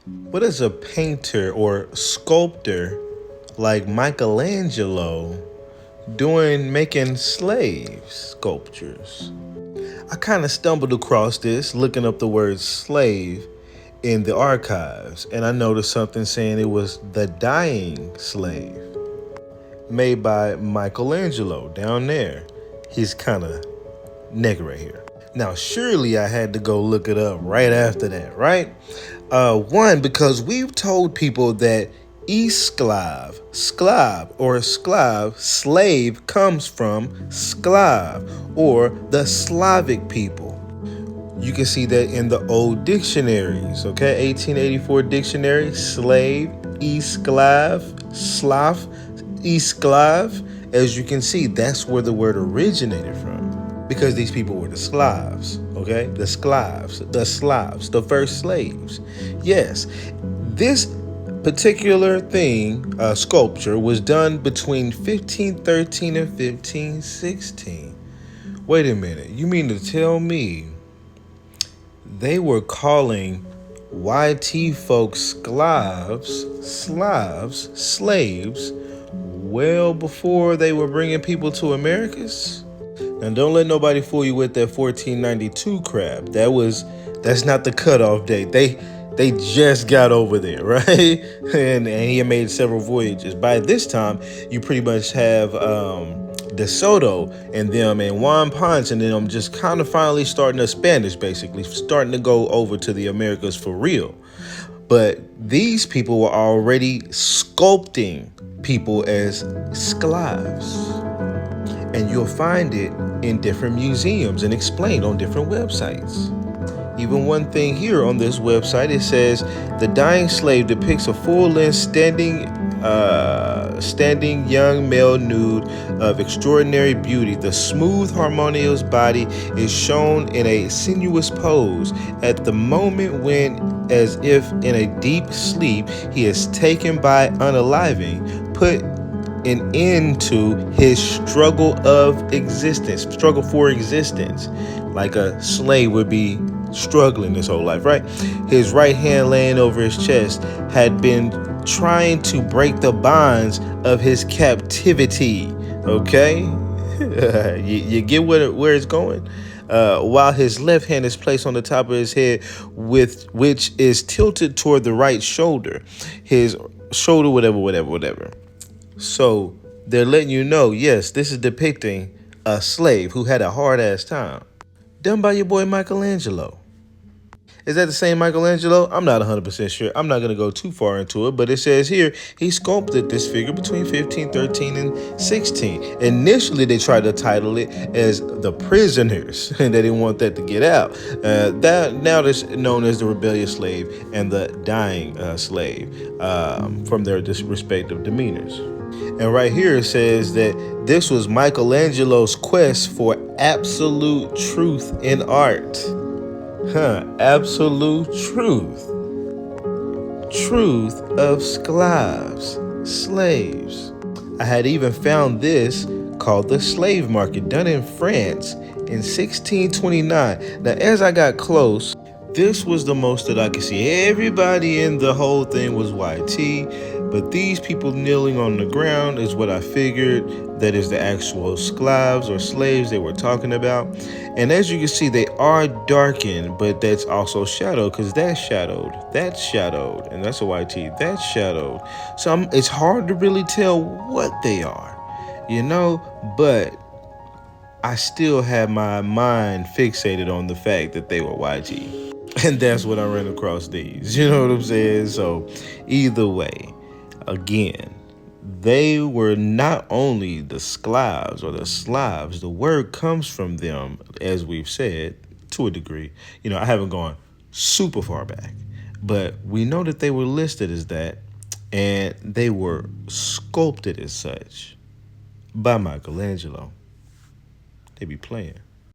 What is a painter or sculptor like Michelangelo doing making slave sculptures? I kind of stumbled across this looking up the word slave in the archives, and I noticed something saying it was the dying slave made by Michelangelo down there. He's kind of naked right here. Now, surely I had to go look it up right after that, right? One, because we've told people that esclav, sklav, or sklav, slave, comes from sklav, or the Slavic people. You can see that in the old dictionaries, okay? 1884 dictionary, slave, esclav, slav, esclav. As you can see, that's where the word originated from. Because these people were the Slavs, okay? The Slavs, the first slaves. Yes, this particular thing, sculpture, was done between 1513 and 1516. Wait a minute, you mean to tell me they were calling YT folks slaves, well before they were bringing people to Americas? Now, don't let nobody fool you with that 1492 crap. That's not the cutoff date. They just got over there, right? And he had made several voyages. By this time, you pretty much have De Soto and them and Juan Ponce and them just kind of finally starting to Spanish, basically starting to go over to the Americas for real. But these people were already sculpting people as sclavs. And you'll find it in different museums and explained on different websites. Even one thing here on this website, it says the dying slave depicts a full-length standing young male nude of extraordinary beauty. The smooth, harmonious body is shown in a sinuous pose at the moment when, as if in a deep sleep, he is taken by unaliving, put an end to his struggle for existence, like a slave would be struggling his whole life, right? His right hand laying over his chest had been trying to break the bonds of his captivity. Okay, you get where it's going. While his left hand is placed on the top of his head, with which is tilted toward the right shoulder, his shoulder, whatever. So they're letting you know, yes, this is depicting a slave who had a hard ass time. Done by your boy Michelangelo. Is that the same Michelangelo? I'm not 100% sure. I'm not going to go too far into it, but it says here he sculpted this figure between 1513 and 16. Initially, they tried to title it as The Prisoners, and they didn't want that to get out. That now is known as the rebellious slave and the dying slave from their respective demeanors. And right here it says that this was Michelangelo's quest for absolute truth in art. Absolute truth. Truth of slaves. I had even found this called the slave market, done in France in 1629. Now, as I got close, this was the most that I could see. Everybody in the whole thing was YT, but these people kneeling on the ground is what I figured that is the actual sclavs or slaves they were talking about. And as you can see, they are darkened, but that's also shadowed because that's shadowed, and that's a YT, that's shadowed. So it's hard to really tell what they are, but I still have my mind fixated on the fact that they were YT. And that's what I ran across these. You know what I'm saying? So either way, again, they were not only the sclavs or the Slavs. The word comes from them, as we've said, to a degree. I haven't gone super far back, but we know that they were listed as that, and they were sculpted as such by Michelangelo. They be playing.